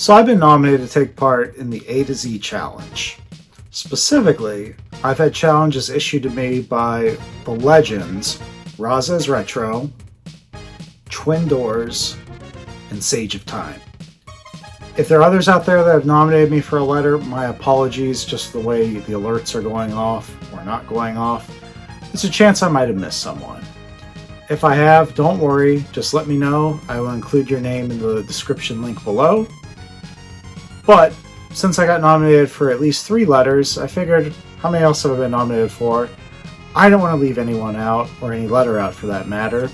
So I've been nominated to take part in the A to Z challenge. Specifically, I've had challenges issued to me by the legends Razes Retro, Twin Doors, and Sage of Time. If there are others out there that have nominated me for a letter, my apologies, just the way the alerts are going off or not going off. There's a chance I might have missed someone. If I have, don't worry, just let me know. I will include your name in the description link below. But since I got nominated for at least 3 letters, I figured, how many else have I been nominated for? I don't want to leave anyone out, or any letter out for that matter.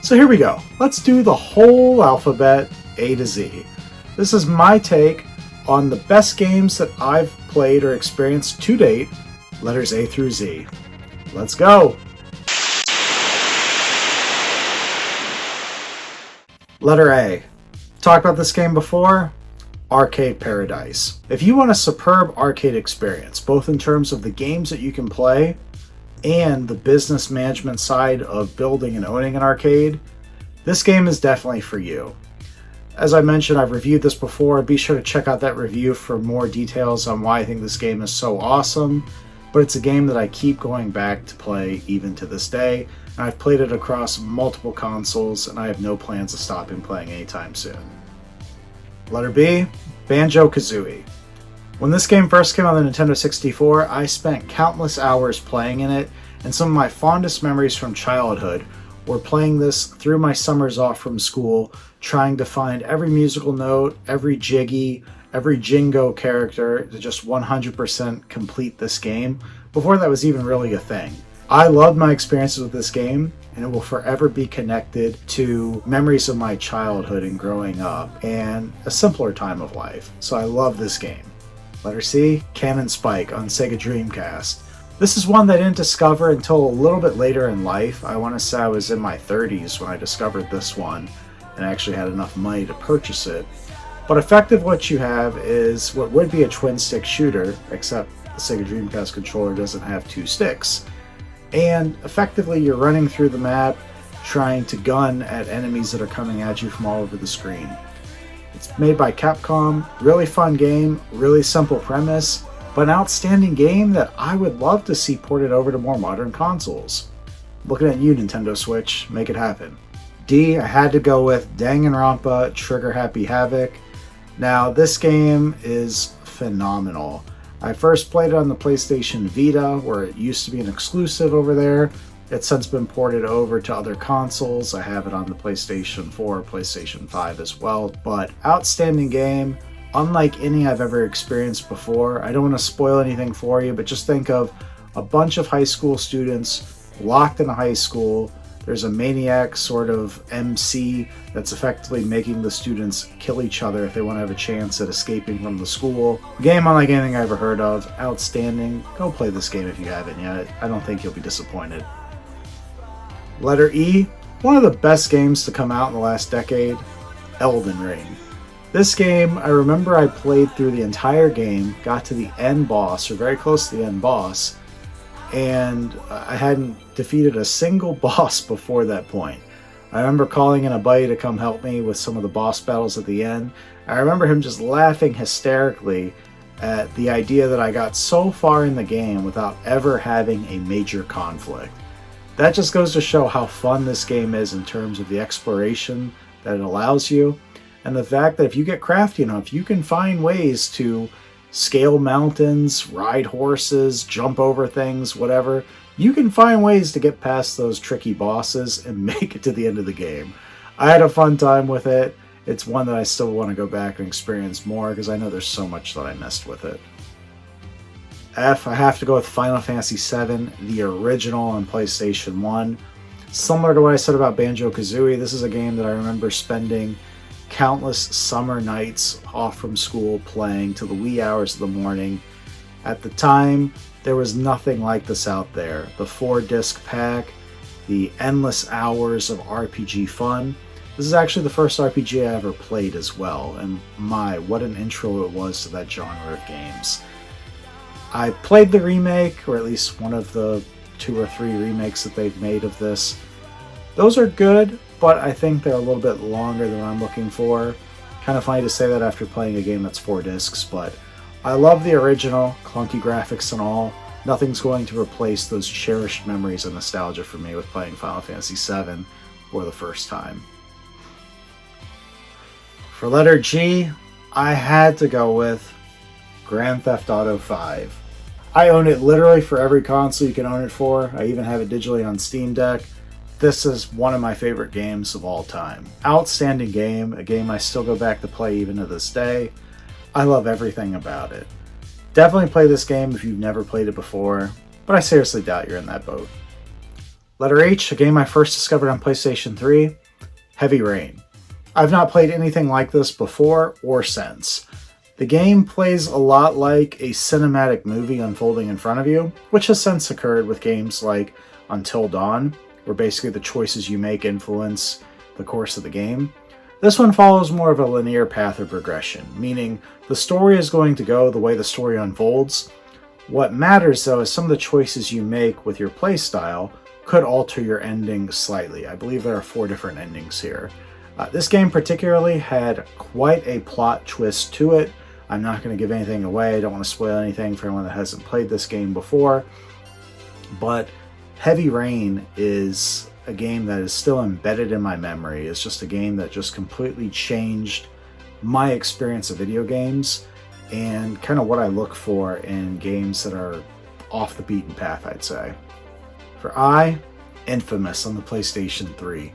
So here we go. Let's do the whole alphabet A to Z. This is my take on the best games that I've played or experienced to date, letters A through Z. Let's go! Letter A. Talked about this game before? Arcade Paradise. If you want a superb arcade experience, both in terms of the games that you can play and the business management side of building and owning an arcade, this game is definitely for you. As I mentioned, I've reviewed this before. Be sure to check out that review for more details on why I think this game is so awesome, but it's a game that I keep going back to play even to this day, and I've played it across multiple consoles, and I have no plans of stopping playing anytime soon. Letter B, Banjo-Kazooie. When this game first came on the Nintendo 64, I spent countless hours playing in it, and some of my fondest memories from childhood were playing this through my summers off from school, trying to find every musical note, every jiggy, every jingo character to just 100% complete this game, before that was even really a thing. I loved my experiences with this game, and it will forever be connected to memories of my childhood and growing up, and a simpler time of life. So I love this game. Letter C, Cannon Spike on Sega Dreamcast. This is one that I didn't discover until a little bit later in life. I want to say I was in my 30s when I discovered this one, and I actually had enough money to purchase it. But effectively what you have is what would be a twin stick shooter, except the Sega Dreamcast controller doesn't have 2 sticks. And effectively you're running through the map trying to gun at enemies that are coming at you from all over the screen. It's made by Capcom, really fun game, really simple premise, but an outstanding game that I would love to see ported over to more modern consoles. Looking at you, Nintendo Switch, make it happen. D, I had to go with Danganronpa Trigger Happy Havoc. Now this game is phenomenal. I first played it on the PlayStation Vita, where it used to be an exclusive over there. It's since been ported over to other consoles. I have it on the PlayStation 4, PlayStation 5 as well. But outstanding game, unlike any I've ever experienced before. I don't want to spoil anything for you, but just think of a bunch of high school students locked in a high school. There's a maniac sort of MC that's effectively making the students kill each other if they want to have a chance at escaping from the school. Game unlike anything I ever heard of. Outstanding. Go play this game if you haven't yet. I don't think you'll be disappointed. Letter E. One of the best games to come out in the last decade. Elden Ring. This game, I remember I played through the entire game, got to the end boss, or very close to the end boss, and I hadn't defeated a single boss before that point. I remember calling in a buddy to come help me with some of the boss battles at the end. I remember him just laughing hysterically at the idea that I got so far in the game without ever having a major conflict. That just goes to show how fun this game is in terms of the exploration that it allows you, and the fact that if you get crafty enough, you can find ways to scale mountains, ride horses, jump over things, whatever. You can find ways to get past those tricky bosses and make it to the end of the game. I had a fun time with it. It's one that I still want to go back and experience more because I know there's so much that I missed with it. F, I have to go with Final Fantasy VII, the original on PlayStation 1. Similar to what I said about Banjo-Kazooie, this is a game that I remember spending countless summer nights off from school playing till the wee hours of the morning. At the time, there was nothing like this out there. The 4-disc pack, the endless hours of RPG fun. This is actually the first RPG I ever played as well, and my, what an intro it was to that genre of games. I played the remake, or at least one of the 2 or 3 remakes that they've made of this. Those are good, but I think they're a little bit longer than I'm looking for. Kind of funny to say that after playing a game that's 4 discs, but I love the original, clunky graphics and all. Nothing's going to replace those cherished memories and nostalgia for me with playing Final Fantasy VII for the first time. For letter G, I had to go with Grand Theft Auto V. I own it literally for every console you can own it for. I even have it digitally on Steam Deck. This is one of my favorite games of all time. Outstanding game, a game I still go back to play even to this day. I love everything about it. Definitely play this game if you've never played it before, but I seriously doubt you're in that boat. Letter H, a game I first discovered on PlayStation 3, Heavy Rain. I've not played anything like this before or since. The game plays a lot like a cinematic movie unfolding in front of you, which has since occurred with games like Until Dawn, where basically the choices you make influence the course of the game. This one follows more of a linear path of progression, meaning the story is going to go the way the story unfolds. What matters though is some of the choices you make with your playstyle could alter your ending slightly. I believe there are 4 different endings here. This game particularly had quite a plot twist to it. I'm not going to give anything away. I don't want to spoil anything for anyone that hasn't played this game before. But Heavy Rain is a game that is still embedded in my memory. It's just a game that just completely changed my experience of video games and kind of what I look for in games that are off the beaten path, I'd say. For I, Infamous on the PlayStation 3.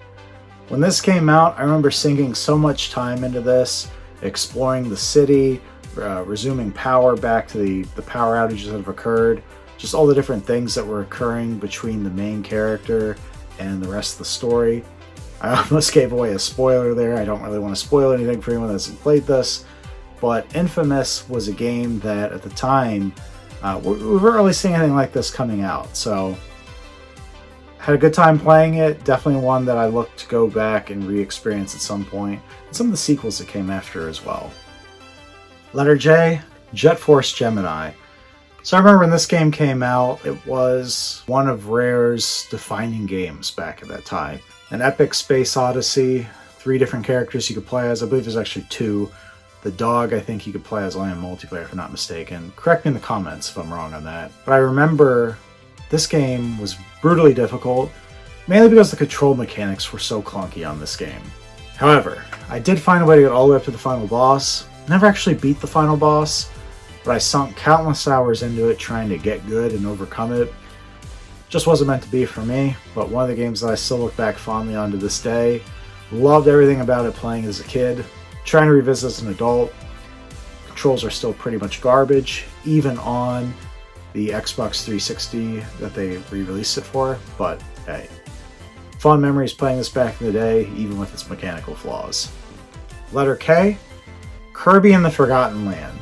When this came out, I remember sinking so much time into this, exploring the city, resuming power back to the power outages that have occurred, just all the different things that were occurring between the main character and the rest of the story. I almost gave away a spoiler there. I don't really want to spoil anything for anyone that hasn't played this, but Infamous was a game that at the time, we weren't really seeing anything like this coming out, so had a good time playing it. Definitely one that I look to go back and re-experience at some point, and some of the sequels that came after as well. Letter J, Jet Force Gemini. So I remember when this game came out, it was one of Rare's defining games back at that time. An epic space odyssey, 3 different characters you could play as. I believe there's actually 2. The dog, I think you could play as only in multiplayer if I'm not mistaken. Correct me in the comments if I'm wrong on that. But I remember this game was brutally difficult, mainly because the control mechanics were so clunky on this game. However, I did find a way to get all the way up to the final boss. Never actually beat the final boss, but I sunk countless hours into it trying to get good and overcome it. Just wasn't meant to be for me, but one of the games that I still look back fondly on to this day. Loved everything about it playing as a kid. Trying to revisit as an adult. Controls are still pretty much garbage, even on the Xbox 360 that they re-released it for, but hey. Fond memories playing this back in the day, even with its mechanical flaws. Letter K, Kirby and the Forgotten Land.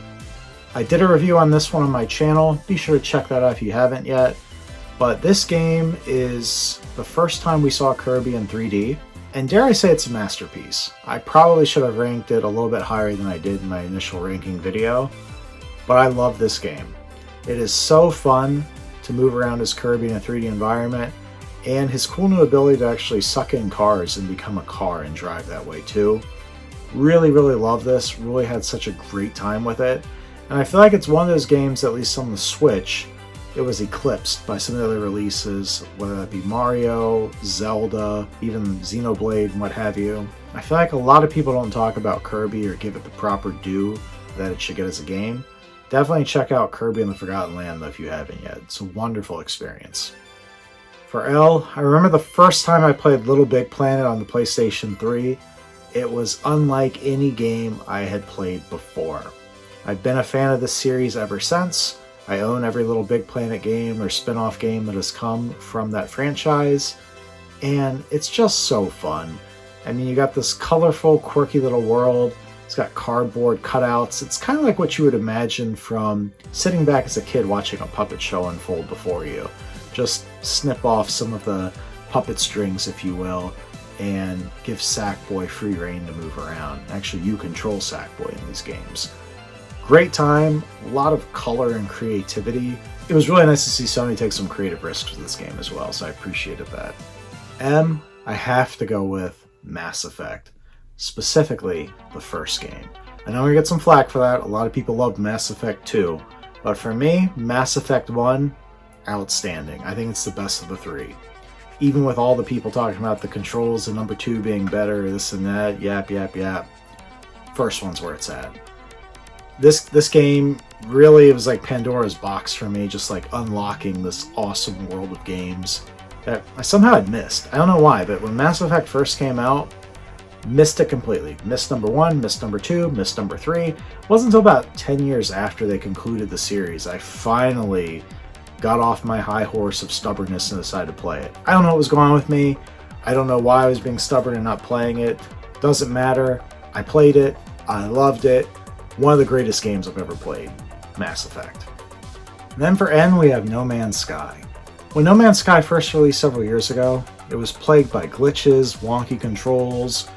I did a review on this one on my channel. Be sure to check that out if you haven't yet. But this game is the first time we saw Kirby in 3D, and dare I say it's a masterpiece. I probably should have ranked it a little bit higher than I did in my initial ranking video, but I love this game. It is so fun to move around as Kirby in a 3D environment, and his cool new ability to actually suck in cars and become a car and drive that way too. Really, really love this. Really had such a great time with it. And I feel like it's one of those games, at least on the Switch, it was eclipsed by some of the other releases, whether that be Mario, Zelda, even Xenoblade and what have you. I feel like a lot of people don't talk about Kirby or give it the proper due that it should get as a game. Definitely check out Kirby and the Forgotten Land though if you haven't yet. It's a wonderful experience. For L, I remember the first time I played Little Big Planet on the PlayStation 3. It was unlike any game I had played before. I've been a fan of this series ever since. I own every Little Big Planet game or spin-off game that has come from that franchise, and it's just so fun. I mean, you got this colorful, quirky little world. It's got cardboard cutouts. It's kind of like what you would imagine from sitting back as a kid watching a puppet show unfold before you. Just snip off some of the puppet strings, if you will, and give Sackboy free reign to move around. Actually, you control Sackboy in these games. Great time, a lot of color and creativity. It was really nice to see Sony take some creative risks with this game as well, so I appreciated that. M, I have to go with Mass Effect. specifically the first game. I know I'm gonna get some flack for that. A lot of people loved Mass Effect 2, but for me, Mass Effect 1, outstanding. I think it's the best of the three. Even with all the people talking about the controls and number 2 being better, this and that, yap, first one's where it's at. This game really, it was like Pandora's box for me, just like unlocking this awesome world of games that I somehow had missed. I don't know why, but when Mass Effect first came out, missed it completely. Missed number 1, missed number 2, missed number 3. It wasn't until about 10 years after they concluded the series I finally got off my high horse of stubbornness and decided to play it. I don't know what was going on with me. I don't know why I was being stubborn and not playing it. Doesn't matter. I played it. I loved it. One of the greatest games I've ever played. Mass Effect. And then for N, we have No Man's Sky. When No Man's Sky first released several years ago, it was plagued by glitches, wonky controls,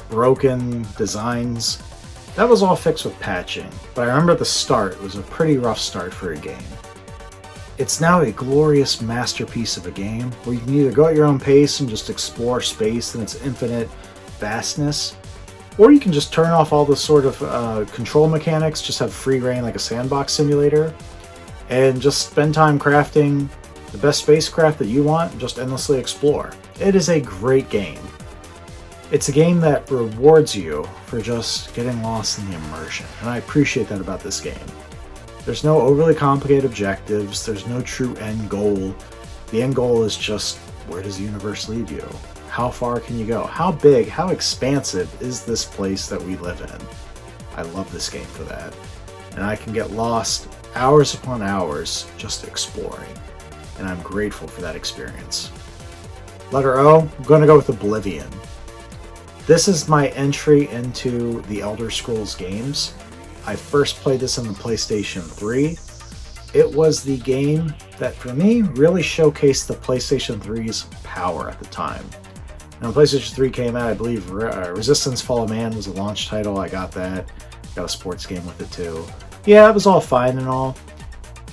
broken designs. That was all fixed with patching, but I remember at the start, it was a pretty rough start for a game. It's now a glorious masterpiece of a game where you can either go at your own pace and just explore space and its infinite vastness, or you can just turn off all the sort of control mechanics, just have free reign like a sandbox simulator, and just spend time crafting the best spacecraft that you want and just endlessly explore. It is a great game. It's a game that rewards you for just getting lost in the immersion, and I appreciate that about this game. There's no overly complicated objectives, there's no true end goal. The end goal is just, where does the universe lead you? How far can you go? How big, how expansive is this place that we live in? I love this game for that. And I can get lost hours upon hours just exploring. And I'm grateful for that experience. Letter O, I'm going to go with Oblivion. This is my entry into the Elder Scrolls games. I first played this on the PlayStation 3. It was the game that, for me, really showcased the PlayStation 3's power at the time. And when PlayStation 3 came out, I believe Resistance Fall of Man was a launch title. I got that. Got a sports game with it too. Yeah, it was all fine and all,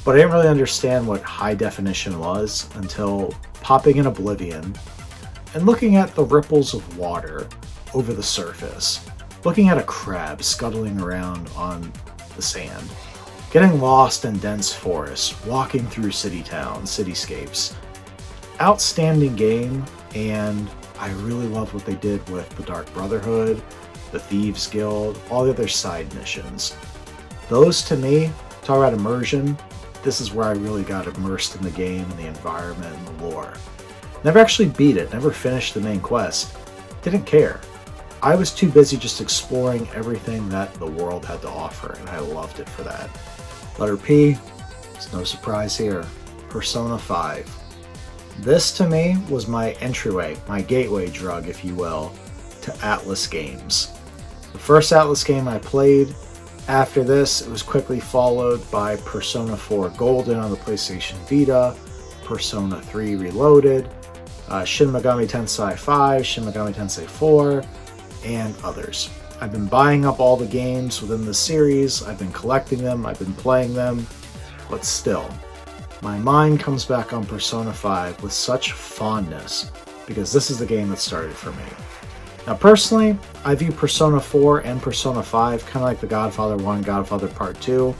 but I didn't really understand what high definition was until popping in Oblivion and looking at the ripples of water over the surface, looking at a crab scuttling around on the sand, getting lost in dense forests, walking through city towns, cityscapes. Outstanding game, and I really loved what they did with the Dark Brotherhood, the Thieves Guild, all the other side missions. Those, to me, talk about immersion, this is where I really got immersed in the game and the environment and the lore. Never actually beat it, never finished the main quest. Didn't care. I was too busy just exploring everything that the world had to offer, and I loved it for that. Letter P, it's no surprise here, Persona 5. This, to me, was my entryway, my gateway drug, if you will, to Atlus games. The first Atlus game I played. After this, it was quickly followed by Persona 4 Golden on the PlayStation Vita, Persona 3 Reloaded, Shin Megami Tensei 5, Shin Megami Tensei 4, and others. I've been buying up all the games within the series, I've been collecting them, I've been playing them, but still, my mind comes back on Persona 5 with such fondness, because this is the game that started for me. Now personally, I view Persona 4 and Persona 5 kind of like the Godfather 1, Godfather Part 2.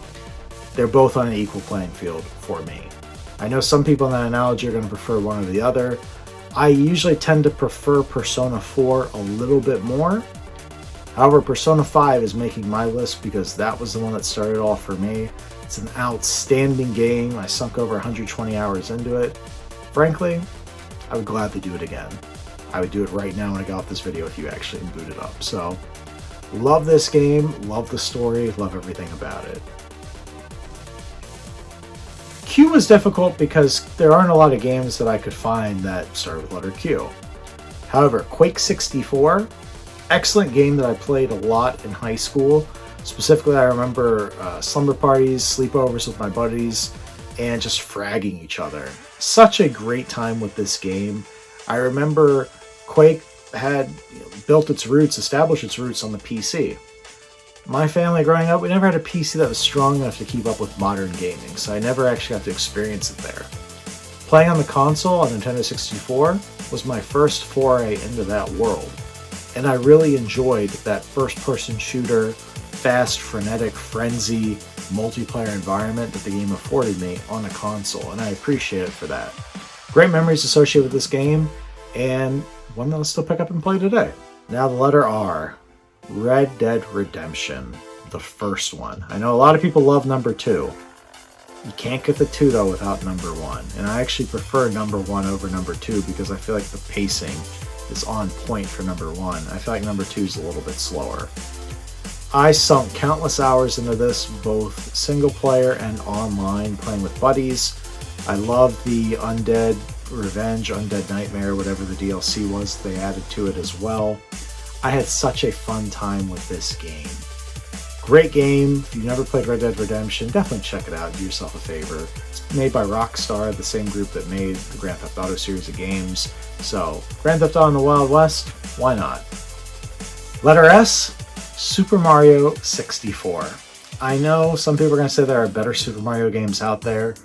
They're both on an equal playing field for me. I know some people in that analogy are going to prefer one or the other. I usually tend to prefer Persona 4 a little bit more. However, Persona 5 is making my list because that was the one that started all for me. It's an outstanding game. I sunk over 120 hours into it. Frankly, I would gladly do it again. I would do it right now when I got off this video if you actually boot it up. So, love this game, love the story, love everything about it. Q was difficult because there aren't a lot of games that I could find that start with letter Q. However, Quake 64, excellent game that I played a lot in high school. Specifically, I remember slumber parties, sleepovers with my buddies, and just fragging each other. Such a great time with this game. I remember Quake had built its roots, established its roots on the PC. My family growing up, we never had a PC that was strong enough to keep up with modern gaming, so I never actually got to experience it there. Playing on the console on Nintendo 64 was my first foray into that world. And I really enjoyed that first-person shooter, fast, frenetic, frenzy, multiplayer environment that the game afforded me on a console, and I appreciate it for that. Great memories associated with this game, and one that I'll still pick up and play today. Now the letter R. Red Dead Redemption. The first one. I know a lot of people love number 2. You can't get the 2 though without number 1. And I actually prefer number 1 over number 2 because I feel like the pacing is on point for number 1. I feel like number 2 is a little bit slower. I sunk countless hours into this, both single player and online, playing with buddies. I love the Undead Revenge, Undead Nightmare, whatever the DLC was they added to it as well. I had such a fun time with this game. Great game. If you've never played Red Dead Redemption, definitely check it out. Do yourself a favor. It's made by Rockstar, the same group that made the Grand Theft Auto series of games. So, Grand Theft Auto in the Wild West, why not? Letter S, Super Mario 64. I know some people are going to say there are better Super Mario games out there.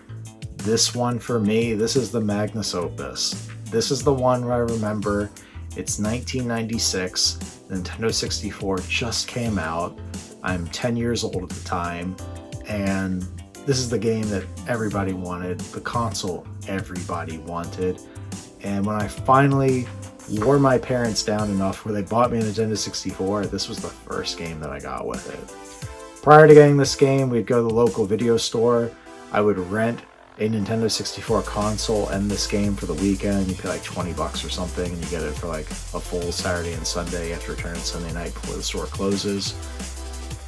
This one, for me, this is the Magnus Opus. This is the one where I remember it's 1996. Nintendo 64 just came out. I'm 10 years old at the time, and this is the game that everybody wanted, the console everybody wanted. And when I finally wore my parents down enough where they bought me a Nintendo 64, this was the first game that I got with it. Prior to getting this game, we'd go to the local video store. I would rent a Nintendo 64 console and this game for the weekend. You pay like $20 or something, and you get it for like a full Saturday and Sunday after return Sunday night before the store closes.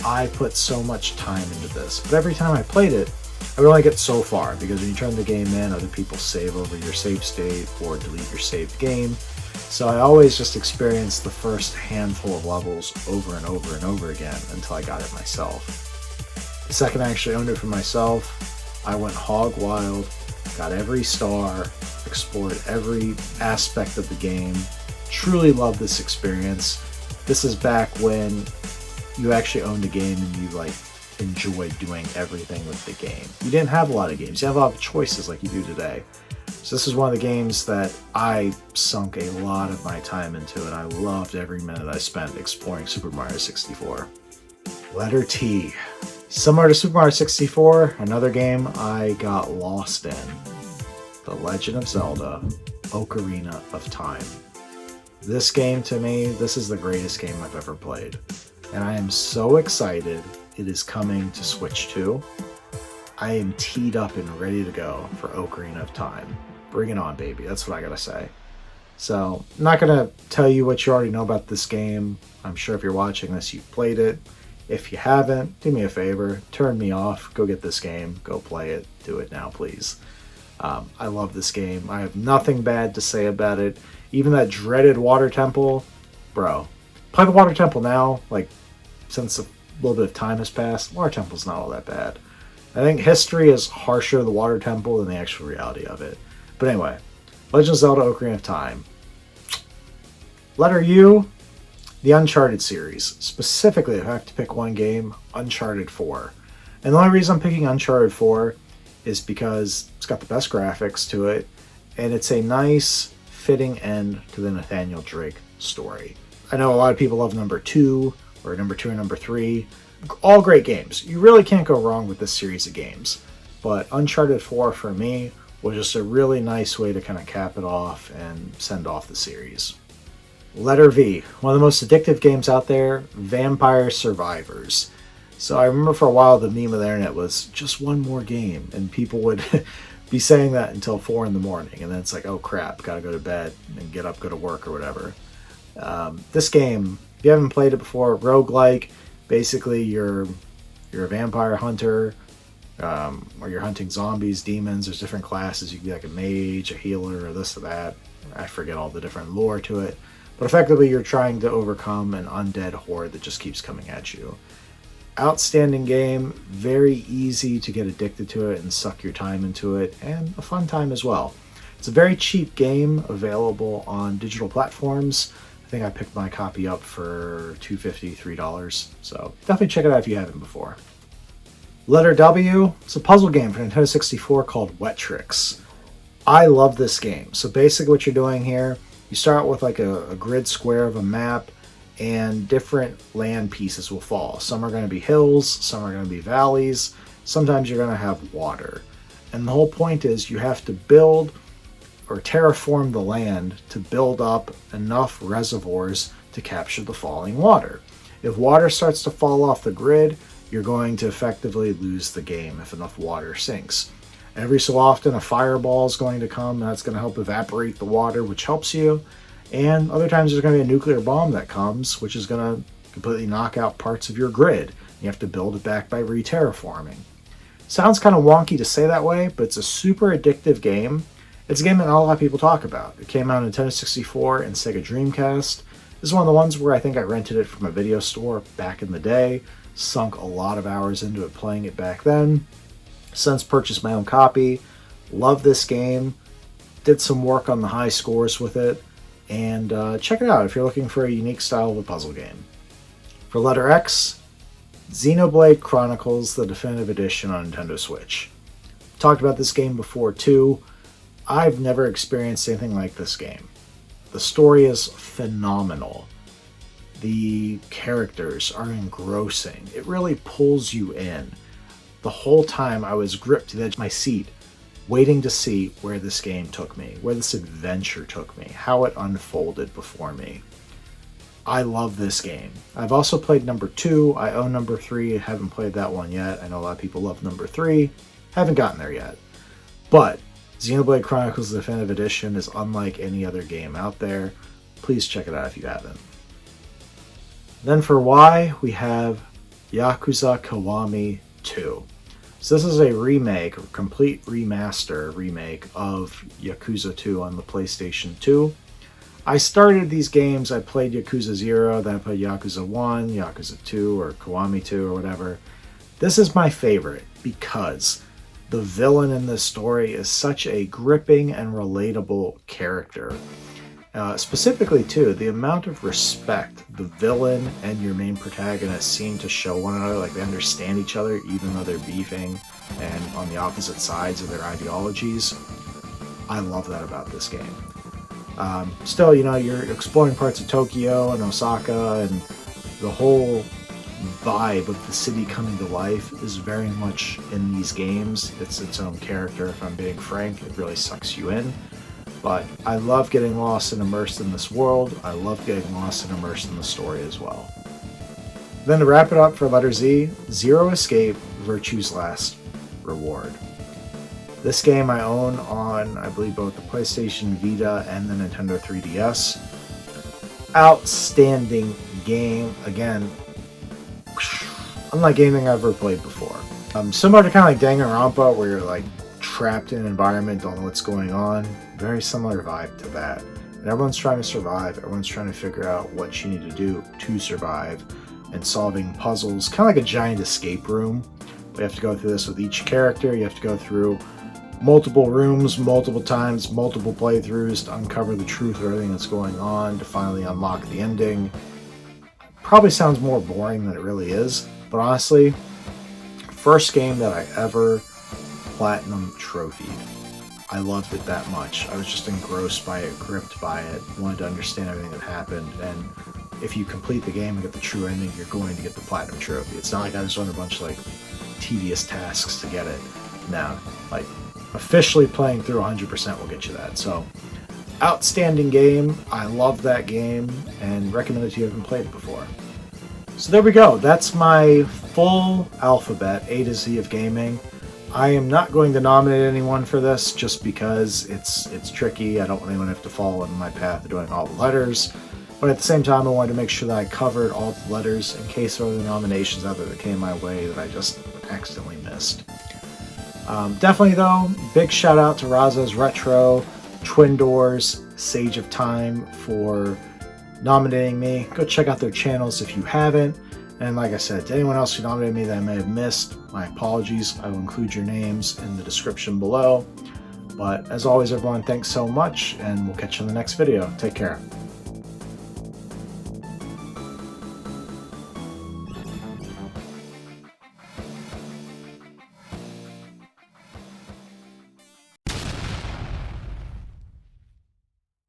I put so much time into this, but every time I played it, I would only get so far, because when you turn the game in, other people save over your save state or delete your saved game. So I always just experienced the first handful of levels over and over and over again until I got it myself. The second I actually owned it for myself, I went hog wild, got every star, explored every aspect of the game, truly loved this experience. This is back when you actually owned a game and you like enjoyed doing everything with the game. You didn't have a lot of games. You have a lot of choices like you do today. So this is one of the games that I sunk a lot of my time into, and I loved every minute I spent exploring Super Mario 64. Letter T. Similar to Super Mario 64, another game I got lost in. The Legend of Zelda: Ocarina of Time. This game, to me, this is the greatest game I've ever played. And I am so excited it is coming to Switch 2. I am teed up and ready to go for Ocarina of Time. Bring it on, baby. That's what I gotta say. So, I'm not gonna tell you what you already know about this game. I'm sure if you're watching this, you've played it. If you haven't, do me a favor. Turn me off. Go get this game. Go play it. Do it now, please. I love this game. I have nothing bad to say about it. Even that dreaded water temple, bro. Play the water temple now, like, since a little bit of time has passed. Water temple's not all that bad. I think history is harsher to the water temple than the actual reality of it. But anyway, Legend of Zelda: Ocarina of Time. Letter U, the Uncharted series. Specifically, if I have to pick one game, Uncharted 4. And the only reason I'm picking Uncharted 4 is because it's got the best graphics to it, and it's a nice, fitting end to the Nathaniel Drake story. I know a lot of people love number 2, or number 2 and number 3. All great games. You really can't go wrong with this series of games. But Uncharted 4, for me, was just a really nice way to kind of cap it off and send off the series. Letter V. One of the most addictive games out there, Vampire Survivors. So I remember for a while the meme of the internet was just one more game, and people would be saying that until 4 in the morning, and then it's like, oh crap, gotta go to bed and get up, go to work or whatever. This game, if you haven't played it before, roguelike, basically you're a vampire hunter, or you're hunting zombies, demons. There's different classes. You can be like a mage, a healer, or this or that. I forget all the different lore to it. But effectively, you're trying to overcome an undead horde that just keeps coming at you. Outstanding game, very easy to get addicted to it and suck your time into it, and a fun time as well. It's a very cheap game, available on digital platforms. I think I picked my copy up for $2.50, $3, so definitely check it out if you haven't before. Letter W, it's a puzzle game for Nintendo 64 called Wet Tricks. I love this game. So basically what you're doing here, you start with like a grid square of a map, and different land pieces will fall. Some are going to be hills, some are going to be valleys, sometimes you're going to have water. And the whole point is you have to build or terraform the land to build up enough reservoirs to capture the falling water. If water starts to fall off the grid, you're going to effectively lose the game if enough water sinks. Every so often a fireball is going to come, and that's going to help evaporate the water, which helps you. And other times there's going to be a nuclear bomb that comes, which is going to completely knock out parts of your grid. You have to build it back by re-terraforming. Sounds kind of wonky to say that way, but it's a super addictive game. It's a game that not a lot of people talk about. It came out on Nintendo 64 and Sega Dreamcast. This is one of the ones where I think I rented it from a video store back in the day. Sunk a lot of hours into it playing it back then. Since purchased my own copy. Love this game. Did some work on the high scores with it. And check it out if you're looking for a unique style of a puzzle game. For letter X, Xenoblade Chronicles, the Definitive Edition on Nintendo Switch. Talked about this game before too. I've never experienced anything like this game. The story is phenomenal. The characters are engrossing. It really pulls you in. The whole time I was gripped to the edge of my seat, waiting to see where this game took me, where this adventure took me, how it unfolded before me. I love this game. I've also played number 2. I own number 3. Haven't played that one yet. I know a lot of people love number 3. Haven't gotten there yet. But Xenoblade Chronicles Definitive Edition is unlike any other game out there. Please check it out if you haven't. Then for Y, we have Yakuza Kiwami 2. So this is a remake, a complete remaster remake of Yakuza 2 on the PlayStation 2. I started these games, I played Yakuza 0, then I played Yakuza 1, Yakuza 2, or Kiwami 2, or whatever. This is my favorite because the villain in this story is such a gripping and relatable character. Specifically, too, the amount of respect the villain and your main protagonist seem to show one another, like they understand each other even though they're beefing and on the opposite sides of their ideologies. I love that about this game. Still, you know, you're exploring parts of Tokyo and Osaka, and the whole vibe of the city coming to life is very much in these games. It's its own character, if I'm being frank. It really sucks you in. But I love getting lost and immersed in this world. I love getting lost and immersed in the story as well. Then to wrap it up for letter Z, Zero Escape, Virtue's Last Reward. This game I own on, I believe, both the PlayStation Vita and the Nintendo 3DS. Outstanding game. Again, unlike anything I've ever played before. Similar to kind of like Danganronpa, where you're like trapped in an environment, don't know what's going on. Very similar vibe to that. And everyone's trying to survive. Everyone's trying to figure out what you need to do to survive, and solving puzzles, kind of like a giant escape room. You have to go through this with each character. You have to go through multiple rooms, multiple times, multiple playthroughs to uncover the truth of everything that's going on, to finally unlock the ending. Probably sounds more boring than it really is, but honestly, first game that I ever platinum trophied. I loved it that much. I was just engrossed by it, gripped by it, wanted to understand everything that happened, and if you complete the game and get the true ending, you're going to get the platinum trophy. It's not like I just run a bunch of like tedious tasks to get it. No, like officially playing through 100% will get you that. So, outstanding game. I love that game and recommend it if you haven't played it before. So there we go. That's my full alphabet, A to Z of gaming. I am not going to nominate anyone for this just because it's tricky. I don't want anyone to have to follow in my path of doing all the letters. But at the same time, I wanted to make sure that I covered all the letters in case there were other nominations out there that came my way that I just accidentally missed. Definitely, though, big shout out to Razzo's Retro, Twin Doors, Sage of Time for nominating me. Go check out their channels if you haven't. And like I said, to anyone else who nominated me that I may have missed, my apologies. I will include your names in the description below. But as always, everyone, thanks so much, and we'll catch you in the next video. Take care.